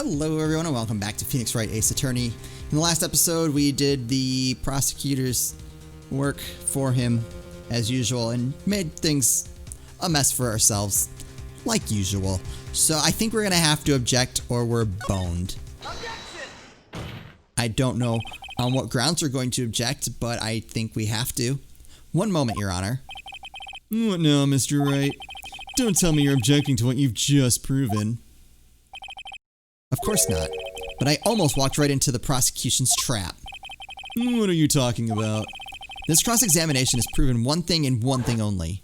Hello everyone and welcome back to Phoenix Wright Ace Attorney. In the last episode we did the prosecutor's work for him as usual and made things a mess for ourselves, like usual. So I think we're gonna have to object or we're boned. Objection! I don't know on what grounds we're going to object, but I think we have to. One moment, Your Honor. What now, Mr. Wright? Don't tell me you're objecting to what you've just proven. Of course not, but I almost walked right into the prosecution's trap. What are you talking about? This cross-examination has proven one thing and one thing only.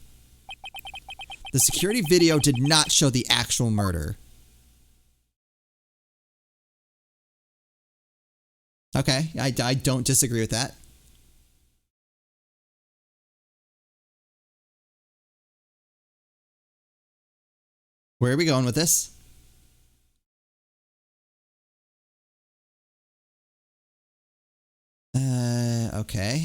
The security video did not show the actual murder. Okay, I don't disagree with that. Where are we going with this? Okay.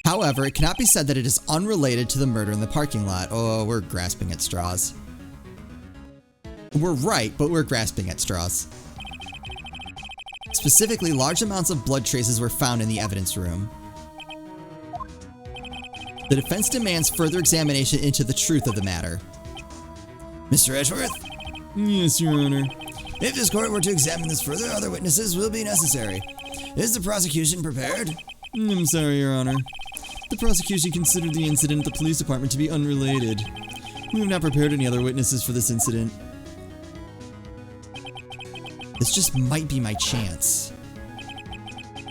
However, it cannot be said that it is unrelated to the murder in the parking lot. Oh, we're grasping at straws. We're right, but we're grasping at straws. Specifically, large amounts of blood traces were found in the evidence room. The defense demands further examination into the truth of the matter. Mr. Edgeworth? Yes, Your Honor. If this court were to examine this further, other witnesses will be necessary. Is the prosecution prepared? I'm sorry, Your Honor. The prosecution considered the incident at the police department to be unrelated. We have not prepared any other witnesses for this incident. This just might be my chance.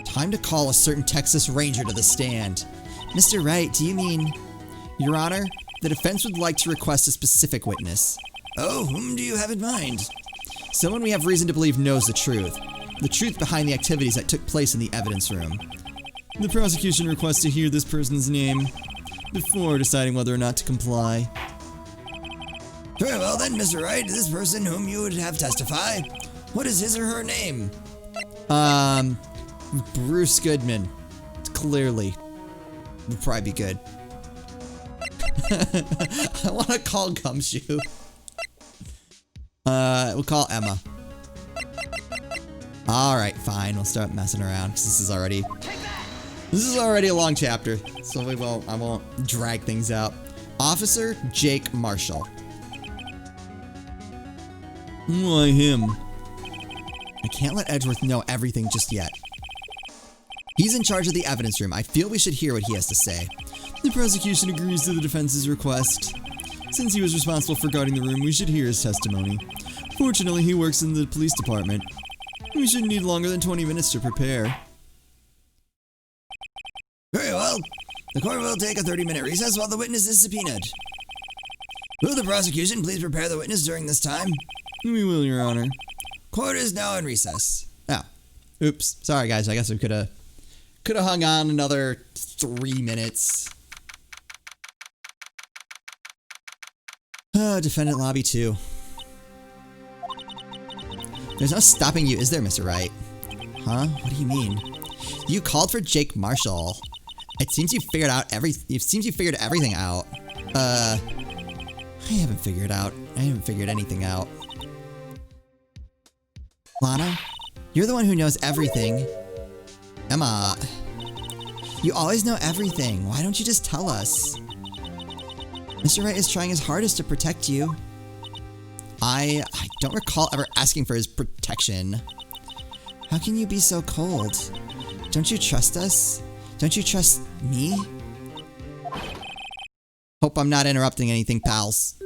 Time to call a certain Texas Ranger to the stand. Mr. Wright, do you mean... Your Honor, the defense would like to request a specific witness. Oh, whom do you have in mind? Someone we have reason to believe knows the truth. The truth behind the activities that took place in the evidence room. The prosecution requests to hear this person's name before deciding whether or not to comply. Very well then, Mr. Wright, this person whom you would have testify, what is his or her name? Bruce Goodman. Clearly. Would probably be good. I want to call Gumshoe. We'll call Emma. Alright, fine. We'll start messing around because this is already a long chapter. So I won't drag things out. Officer Jake Marshall. Why him? I can't let Edgeworth know everything just yet. He's in charge of the evidence room. I feel we should hear what he has to say. The prosecution agrees to the defense's request. Since he was responsible for guarding the room, we should hear his testimony. Fortunately, he works in the police department. We shouldn't need longer than 20 minutes to prepare. Very well. The court will take a 30-minute recess while the witness is subpoenaed. Will the prosecution please prepare the witness during this time? We will, Your Honor. Court is now in recess. Oh. Oops. Sorry, guys. I guess we could have hung on another 3 minutes. Defendant lobby 2. There's no stopping you, is there, Mr. Wright? Huh? What do you mean? You called for Jake Marshall. It seems you figured everything out. I haven't figured anything out. Lana, you're the one who knows everything. Emma, you always know everything. Why don't you just tell us? Mr. Wright is trying his hardest to protect you. I don't recall ever asking for his protection. How can you be so cold? Don't you trust us? Don't you trust me? Hope I'm not interrupting anything, pals.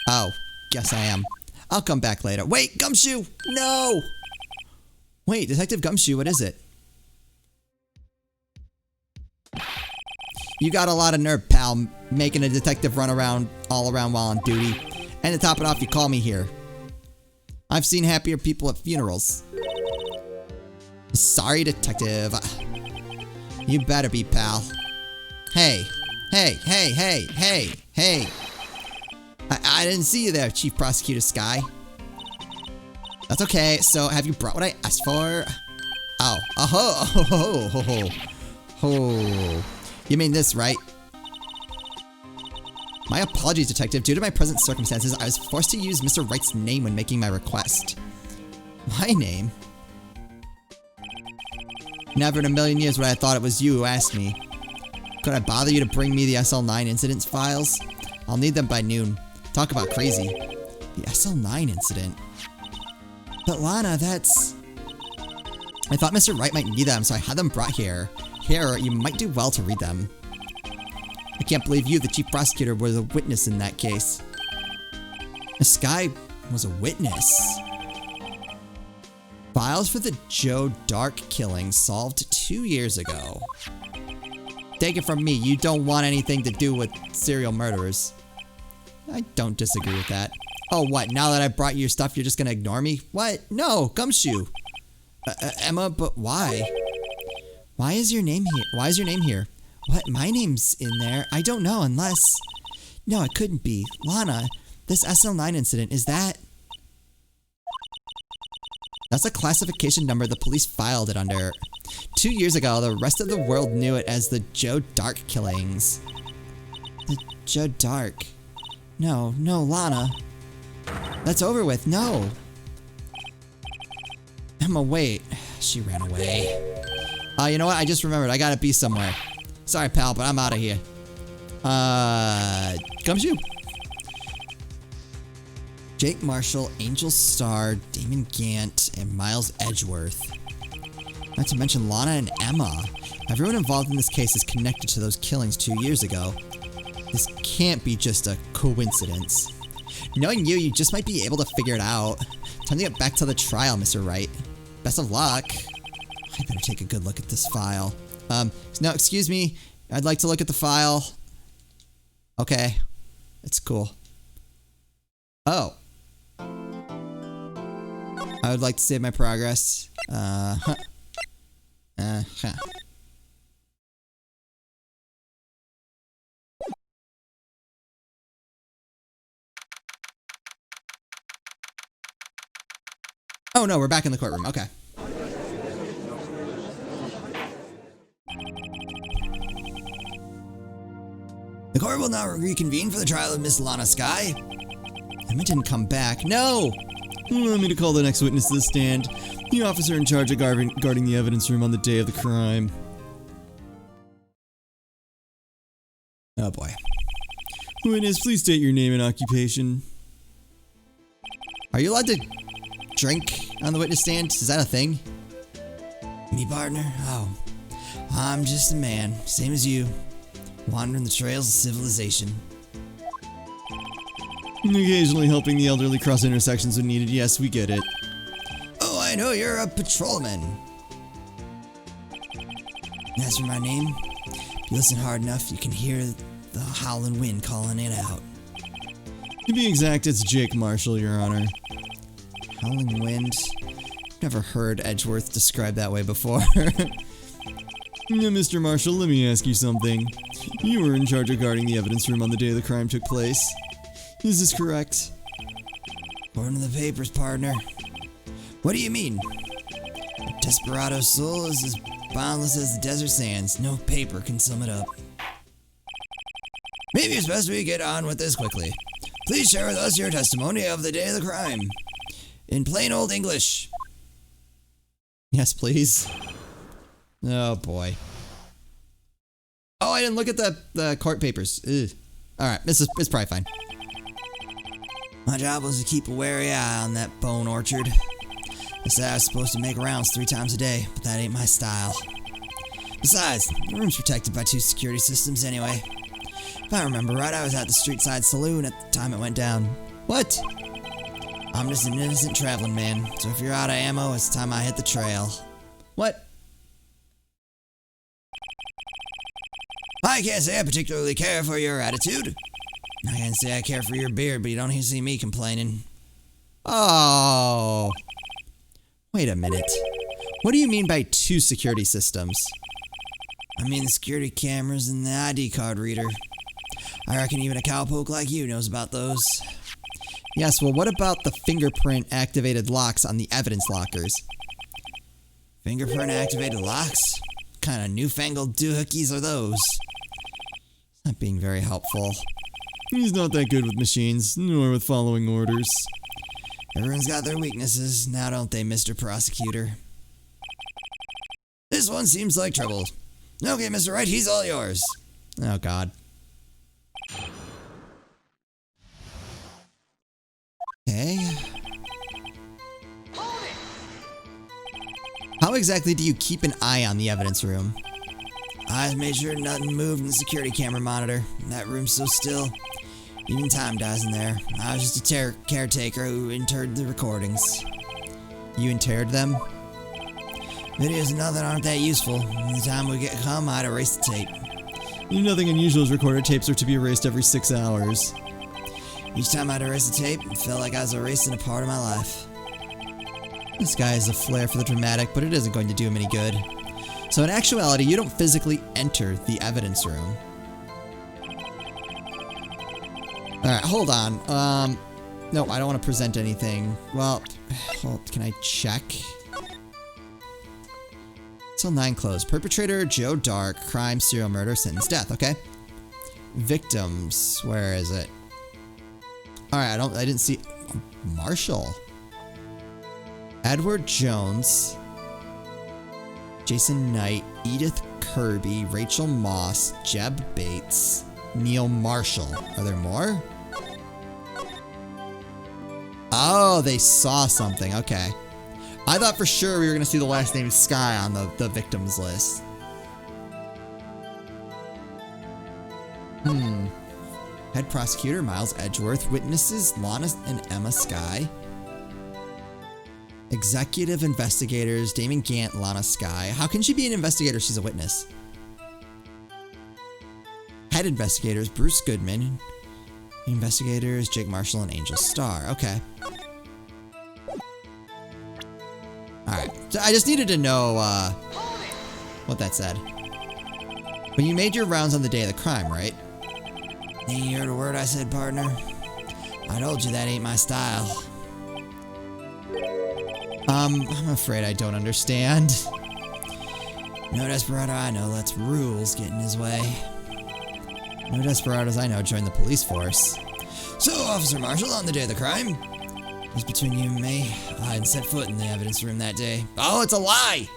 Oh, guess I am. I'll come back later. Wait, Gumshoe! No! Wait, Detective Gumshoe, what is it? You got a lot of nerve, pal, making a detective run around all around while on duty. And to top it off, you call me here. I've seen happier people at funerals. Sorry, detective. You better be, pal. Hey. Hey. I didn't see you there, Chief Prosecutor Sky. That's okay. So, have you brought what I asked for? Oh. Oh. You mean this, right? My apologies, Detective. Due to my present circumstances, I was forced to use Mr. Wright's name when making my request. My name? Never in a million years would I have thought it was you who asked me. Could I bother you to bring me the SL9 incidents files? I'll need them by noon. Talk about crazy. The SL9 incident? But Lana, that's... I thought Mr. Wright might need them, so I had them brought here. Here, you might do well to read them. I can't believe you, the chief prosecutor, was a witness in that case. This guy was a witness. Files for the Joe Dark killing solved 2 years ago. Take it from me, you don't want anything to do with serial murderers. I don't disagree with that. Oh, what? Now that I brought you your stuff, you're just gonna ignore me? What? No, Gumshoe. Emma, but why? Why is your name here? Why is your name here? What? My name's in there? I don't know, unless... No, it couldn't be. Lana, this SL9 incident, is that... That's a classification number the police filed it under. 2 years ago, the rest of the world knew it as the Joe Dark killings. The Joe Dark. No, Lana. That's over with, no. Emma, wait. She ran away. You know what? I just remembered. I gotta be somewhere. Sorry, pal, but I'm out of here. Gumshoe. Jake Marshall, Angel Starr, Damon Gant, and Miles Edgeworth. Not to mention Lana and Emma. Everyone involved in this case is connected to those killings 2 years ago. This can't be just a coincidence. Knowing you just might be able to figure it out. Time to get back to the trial, Mr. Wright. Best of luck. I better take a good look at this file. No, excuse me. I'd like to look at the file. Okay. It's cool. Oh. I would like to save my progress. Oh no, we're back in the courtroom. Okay. The court will now reconvene for the trial of Miss Lana Skye. Emma didn't come back. No! Allow me to call the next witness to the stand. The officer in charge of guarding the evidence room on the day of the crime. Oh boy. Witness, please state your name and occupation. Are you allowed to drink on the witness stand? Is that a thing? Me, partner? Oh. I'm just a man, same as you. Wandering the trails of civilization. Occasionally helping the elderly cross intersections when needed. Yes, we get it. Oh, I know you're a patrolman. As for my name, if you listen hard enough, you can hear the howling wind calling it out. To be exact, it's Jake Marshall, Your Honor. Howling wind? Never heard Edgeworth described that way before. Now, Mr. Marshall, let me ask you something. You were in charge of guarding the evidence room on the day the crime took place. Is this correct? According to the papers, partner. What do you mean? A desperado's soul is as boundless as the desert sands. No paper can sum it up. Maybe it's best we get on with this quickly. Please share with us your testimony of the day of the crime. In plain old English. Yes, please. Oh boy. Oh, I didn't look at the court papers. Ugh. Alright, it's probably fine. My job was to keep a wary eye on that bone orchard. They said I was supposed to make rounds 3 times a day, but that ain't my style. Besides, the room's protected by 2 security systems anyway. If I remember right, I was at the street side saloon at the time it went down. What? I'm just an innocent traveling man, so if you're out of ammo, it's time I hit the trail. What? I can't say I particularly care for your attitude. I can't say I care for your beard, but you don't see me complaining. Oh. Wait a minute. What do you mean by 2 security systems? I mean the security cameras and the ID card reader. I reckon even a cowpoke like you knows about those. Yes, well what about the fingerprint activated locks on the evidence lockers? Fingerprint activated locks? What kind of newfangled doohickeys are those? Not being very helpful. He's not that good with machines, nor with following orders. Everyone's got their weaknesses, now don't they, Mr. Prosecutor? This one seems like trouble. Okay, Mr. Wright, he's all yours. Oh, God. Okay. How exactly do you keep an eye on the evidence room? I made sure nothing moved in the security camera monitor. That room's so still. Even time dies in there. I was just a caretaker who interred the recordings. You interred them? Videos and nothing aren't that useful. By the time we get home, I'd erase the tape. Nothing unusual as recorded tapes are to be erased every 6 hours. Each time I'd erase the tape, it felt like I was erasing a part of my life. This guy has a flair for the dramatic, but it isn't going to do him any good. So in actuality, you don't physically enter the evidence room. Alright, hold on. No, I don't want to present anything. Well, can I check? Cell 9 closed. Perpetrator, Joe Dark. Crime, serial murder, sentence, death. Okay. Victims. Where is it? Alright, I didn't see... Marshall. Edward Jones. Jason Knight. Edith Kirby. Rachel Moss. Jeb Bates. Neil Marshall. Are there more? Oh, they saw something. Okay. I thought for sure we were going to see the last name Sky on the victims list. Head prosecutor Miles Edgeworth. Witnesses Lana and Emma Sky. Executive investigators Damon Gant, Lana Sky. How can she be an investigator? She's a witness. Head investigators Bruce Goodman. Investigators Jake Marshall and Angel Starr. Okay. Alright. So I just needed to know what that said. But you made your rounds on the day of the crime, right? You heard a word I said, partner? I told you that ain't my style. I'm afraid I don't understand. No desperado I know lets rules get in his way. No desperados I know join the police force. So, Officer Marshall, on the day of the crime, just between you and me, I hadn't set foot in the evidence room that day. Oh, it's a lie!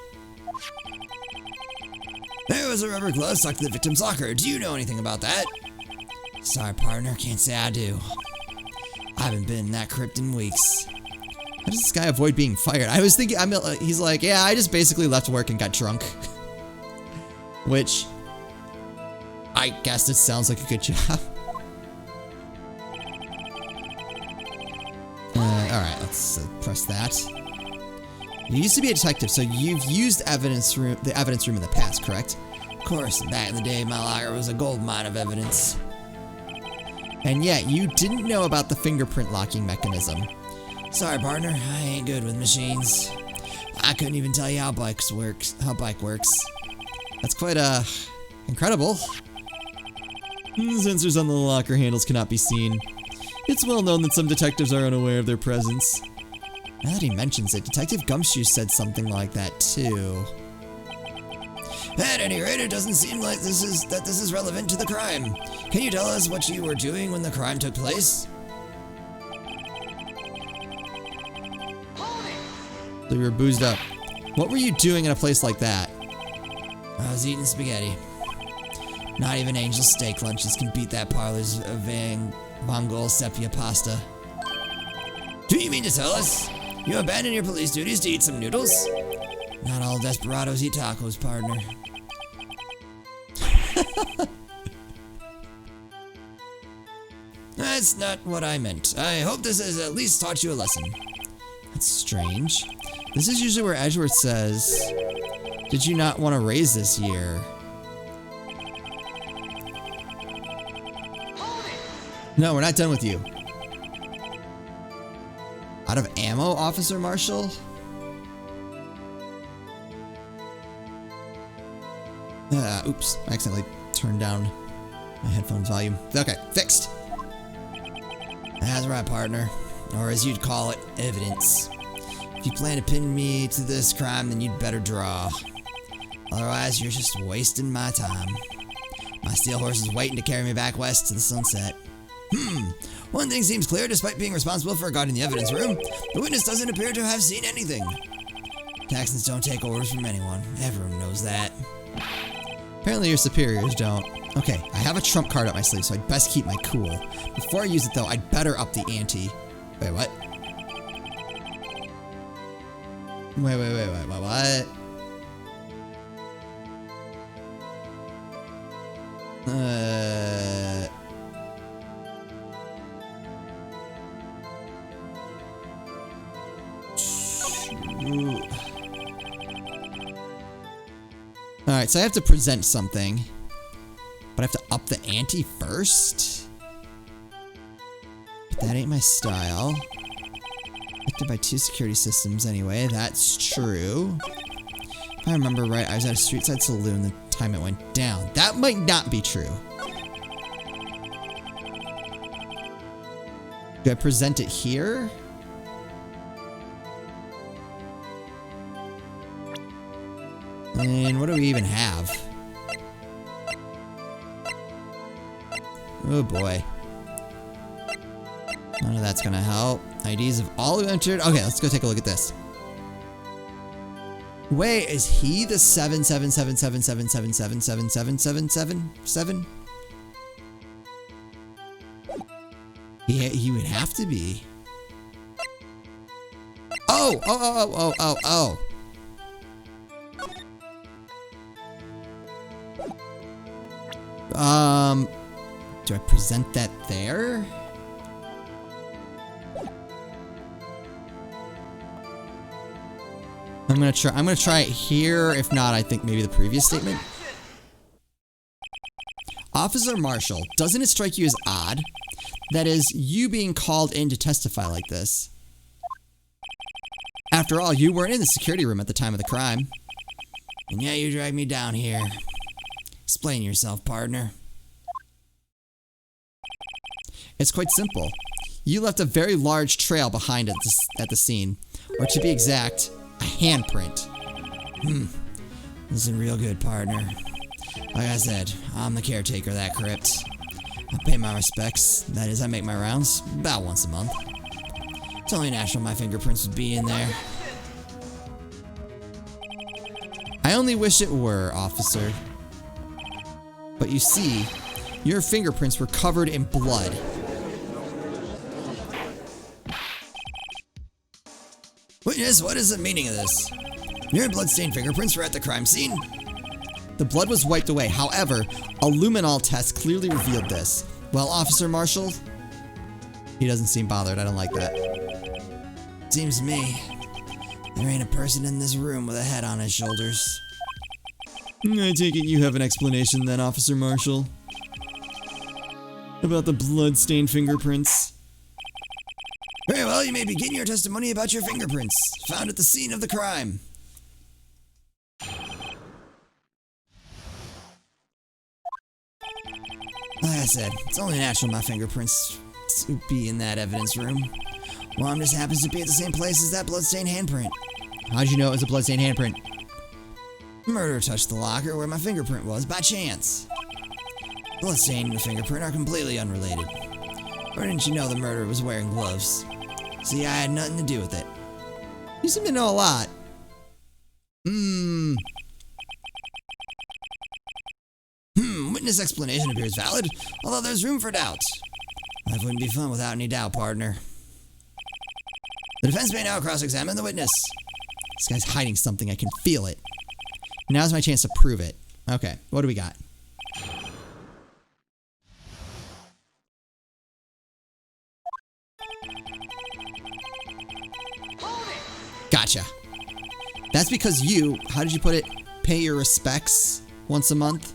There was a rubber glove stuck to the victim's locker. Do you know anything about that? Sorry, partner, can't say I do. I haven't been in that crypt in weeks. How does this guy avoid being fired? I was thinking, he's like, yeah, I just basically left work and got drunk. Which, I guess it sounds like a good job. Alright, let's press that. You used to be a detective, so you've used the evidence room in the past, correct? Of course, back in the day, my locker was a gold mine of evidence. And yet, you didn't know about the fingerprint locking mechanism. Sorry, partner, I ain't good with machines. I couldn't even tell you how bike works. That's quite, incredible. The sensors on the locker handles cannot be seen. It's well known that some detectives are unaware of their presence. Now that he mentions it, Detective Gumshoe said something like that, too. At any rate, it doesn't seem like this is relevant to the crime. Can you tell us what you were doing when the crime took place? So you were boozed up. What were you doing in a place like that? I was eating spaghetti. Not even Angel's steak lunches can beat that parlor's Mongol sepia pasta. Do you mean to tell us you abandoned your police duties to eat some noodles? Not all desperados eat tacos, partner. That's not what I meant. I hope this has at least taught you a lesson. That's strange. This is usually where Edgeworth says, did you not want to raise this year? No, we're not done with you. Out of ammo, Officer Marshall? Oops, I accidentally turned down my headphones volume. Okay, fixed. That's right, partner. Or as you'd call it, evidence. If you plan to pin me to this crime, then you'd better draw. Otherwise, you're just wasting my time. My steel horse is waiting to carry me back west to the sunset. One thing seems clear. Despite being responsible for guarding the evidence room, the witness doesn't appear to have seen anything. Texans don't take orders from anyone. Everyone knows that. Apparently your superiors don't. Okay, I have a trump card up my sleeve, so I'd best keep my cool. Before I use it, though, I'd better up the ante. Wait, what? Wait, what? Alright, so I have to present something. But I have to up the ante first? But that ain't my style. Affected by 2 security systems anyway, that's true. If I remember right, I was at a street side saloon the time it went down. That might not be true. Do I present it here? And what do we even have? Oh boy. None of that's gonna help. IDs of all who entered. Okay, let's go take a look at this. Wait, is he the 7777777777777? Yeah, he would have to be. Oh. Do I present that there? I'm gonna try it here. If not, I think maybe the previous statement. Officer Marshall, doesn't it strike you as odd? That is, you being called in to testify like this. After all, you weren't in the security room at the time of the crime. And yet you dragged me down here. Explain yourself, partner. It's quite simple. You left a very large trail behind at the scene. Or to be exact, a handprint. Listen real good, partner. Like I said, I'm the caretaker of that crypt. I pay my respects. That is, I make my rounds about once a month. It's only natural my fingerprints would be in there. I only wish it were, officer. But you see, your fingerprints were covered in blood. Witness, what is the meaning of this? Your bloodstained fingerprints were at the crime scene? The blood was wiped away. However, a luminol test clearly revealed this. Well, Officer Marshall, he doesn't seem bothered. I don't like that. Seems to me, there ain't a person in this room with a head on his shoulders. I take it you have an explanation then, Officer Marshall? About the blood-stained fingerprints? Very well, you may begin your testimony about your fingerprints, found at the scene of the crime. Like I said, it's only natural my fingerprints to be in that evidence room. One just happens to be at the same place as that bloodstained handprint. How'd you know it was a bloodstained handprint? The murderer touched the locker where my fingerprint was by chance. Bloodstain and the fingerprint are completely unrelated. Or didn't you know the murderer was wearing gloves? See, I had nothing to do with it. You seem to know a lot. Witness explanation appears valid, although there's room for doubt. Life wouldn't be fun without any doubt, partner. The defense may now cross-examine the witness. This guy's hiding something. I can feel it. Now's my chance to prove it. Okay, what do we got? Gotcha. That's because you, how did you put it, pay your respects once a month?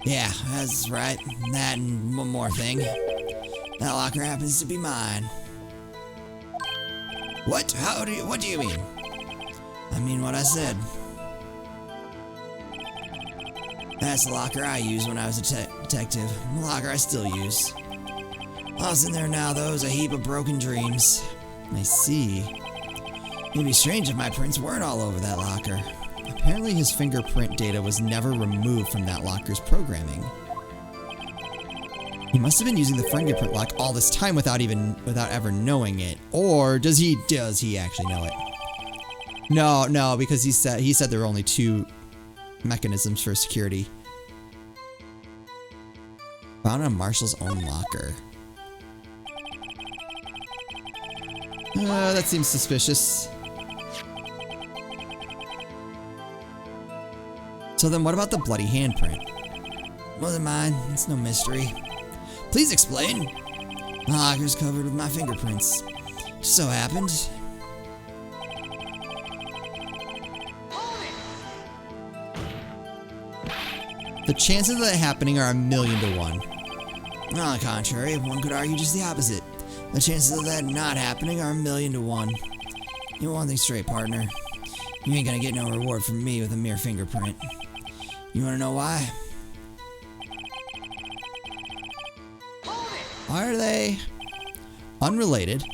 Yeah, that's right. That and one more thing. That locker happens to be mine. What? What do you mean? I mean what I said. That's the locker I used when I was a detective. The locker I still use. What's in there now, though, is a heap of broken dreams. I see. It'd be strange if my prints weren't all over that locker. Apparently his fingerprint data was never removed from that locker's programming. He must have been using the fingerprint lock all this time without ever knowing it. Or does he actually know it? No, because he said there were only 2 mechanisms for security. Found on Marshall's own locker. That seems suspicious. So then what about the bloody handprint? Wasn't mine. It's no mystery. Please explain. The locker's covered with my fingerprints. Just so happened. The chances of that happening are 1,000,000 to 1. On the contrary, one could argue just the opposite. The chances of that not happening are 1,000,000 to 1. You want one thing straight, partner. You ain't gonna get no reward from me with a mere fingerprint. You wanna know why? Why are they unrelated?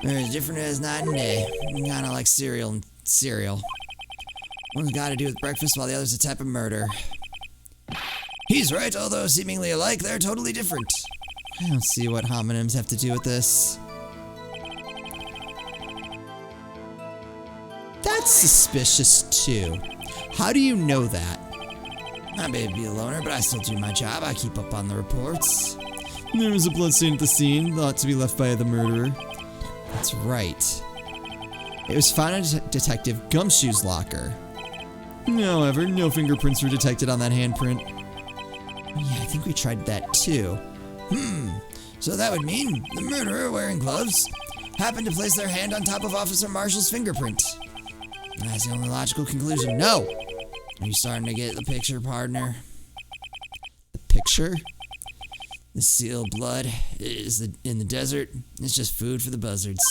They're as different as night and day. Kinda like cereal and cereal. One's got to do with breakfast while the other's a type of murder. He's right, although seemingly alike, they're totally different. I don't see what homonyms have to do with this. That's suspicious too. How do you know that? I may be a loner, but I still do my job. I keep up on the reports. There was a bloodstain at the scene, thought to be left by the murderer. That's right. It was found in Detective Gumshoe's locker. However, no fingerprints were detected on that handprint. Yeah, I think we tried that too. So that would mean the murderer, wearing gloves, happened to place their hand on top of Officer Marshall's fingerprint. That's the only logical conclusion. No! Are you starting to get the picture, partner? The picture? The sealed blood is in the desert. It's just food for the buzzards.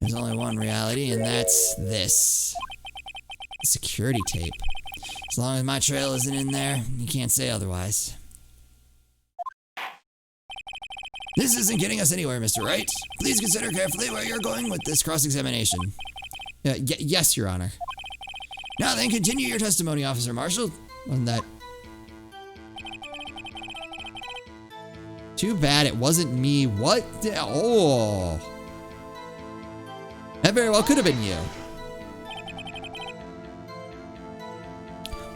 There's only one reality, and that's this. Security tape. As long as my trail isn't in there, you can't say otherwise. This isn't getting us anywhere, Mr. Wright. Please consider carefully where you're going with this cross-examination. Yes, Your Honor. Now then, continue your testimony, Officer Marshall. On that. Too bad it wasn't me. What? Oh. That very well could have been you.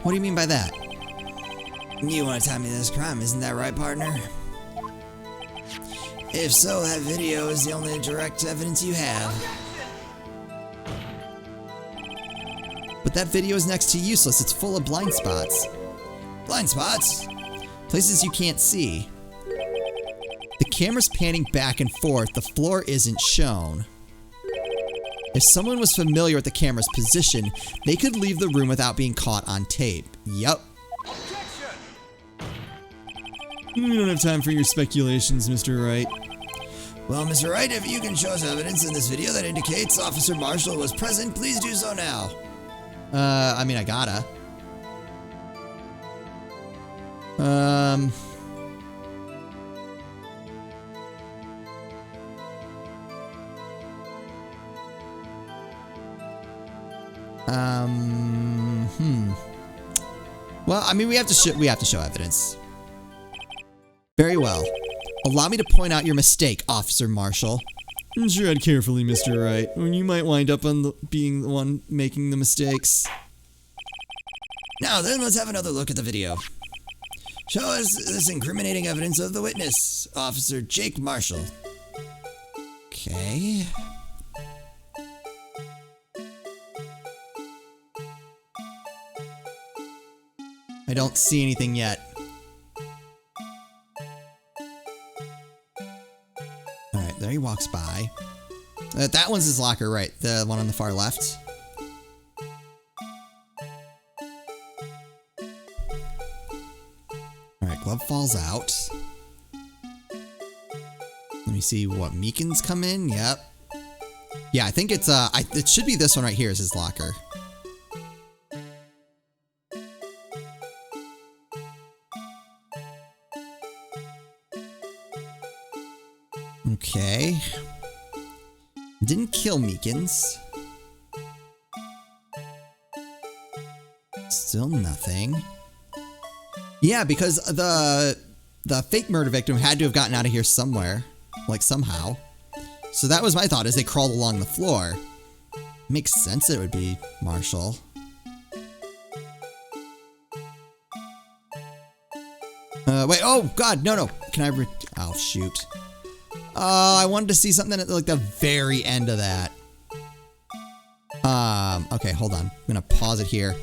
What do you mean by that? You want to tie me to this crime, isn't that right, partner? If so, that video is the only direct evidence you have. But that video is next to useless. It's full of blind spots. Blind spots? Places you can't see. The camera's panning back and forth. The floor isn't shown. If someone was familiar with the camera's position, they could leave the room without being caught on tape. Yup. We don't have time for your speculations, Mr. Wright. Well, Mr. Wright, if you can show us evidence in this video that indicates Officer Marshall was present, please do so now. I mean, I gotta. Well, I mean, we have to show evidence. Very well. Allow me to point out your mistake, Officer Marshall. Tread carefully, Mr. Wright, or you might wind up on being the one making the mistakes. Now then, let's have another look at the video. Show us this incriminating evidence of the witness, Officer Jake Marshall. Okay. I don't see anything yet. Alright, there he walks by. That one's his locker, right? The one on the far left. Alright, glove falls out. Let me see what Meekins come in. Yep. Yeah, I think it's it should be this one right here is his locker. Okay. Didn't kill Meekins. Still nothing. Yeah, because the fake murder victim had to have gotten out of here somewhere, like somehow. So that was my thought as they crawled along the floor. Makes sense that it would be Marshall. Wait, oh god, no. Can I oh shoot. I wanted to see something at like the very end of that. Okay, hold on. I'm gonna pause it here.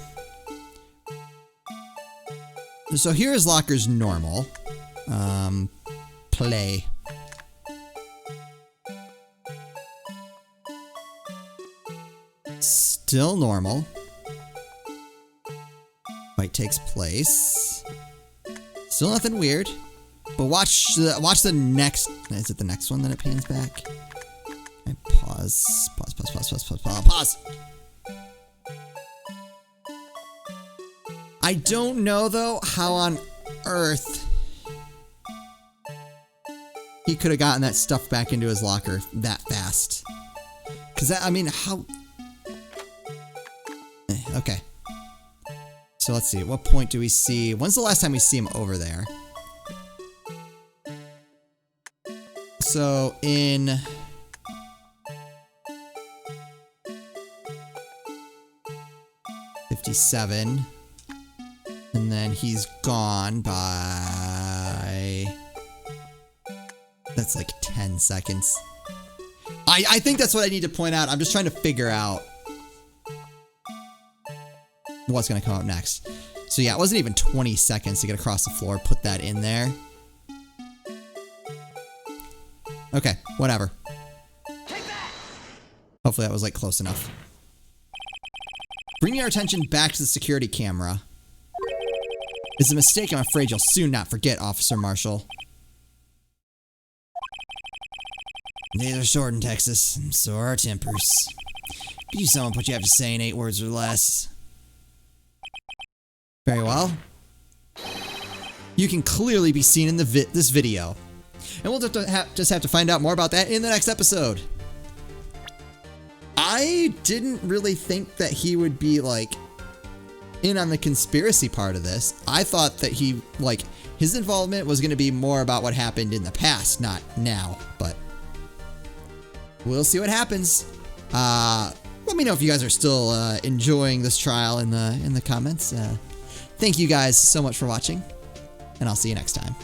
So here is locker's normal. Play. Still normal. Fight takes place. Still nothing weird. But watch the next. Is it the next one that it pans back? I pause. Pause. I don't know though how on earth he could have gotten that stuff back into his locker that fast. Cause that, I mean, how? Okay. So let's see. At what point do we see? When's the last time we see him over there? So in '57, and then he's gone by. That's like 10 seconds. I think that's what I need to point out. I'm just trying to figure out what's going to come up next. So yeah, it wasn't even 20 seconds to get across the floor, put that in there. Okay, whatever. Hopefully that was like close enough. Bringing our attention back to the security camera. It's a mistake I'm afraid you'll soon not forget, Officer Marshall. Days are short in Texas, and so are our tempers. Could you sum up what you have to say in 8 words or less? Very well. You can clearly be seen in this video. And we'll just have to find out more about that in the next episode. I didn't really think that he would be, like, in on the conspiracy part of this. I thought that he, like, his involvement was going to be more about what happened in the past, not now. But we'll see what happens. Let me know if you guys are still enjoying this trial in the comments. Thank you guys so much for watching, and I'll see you next time.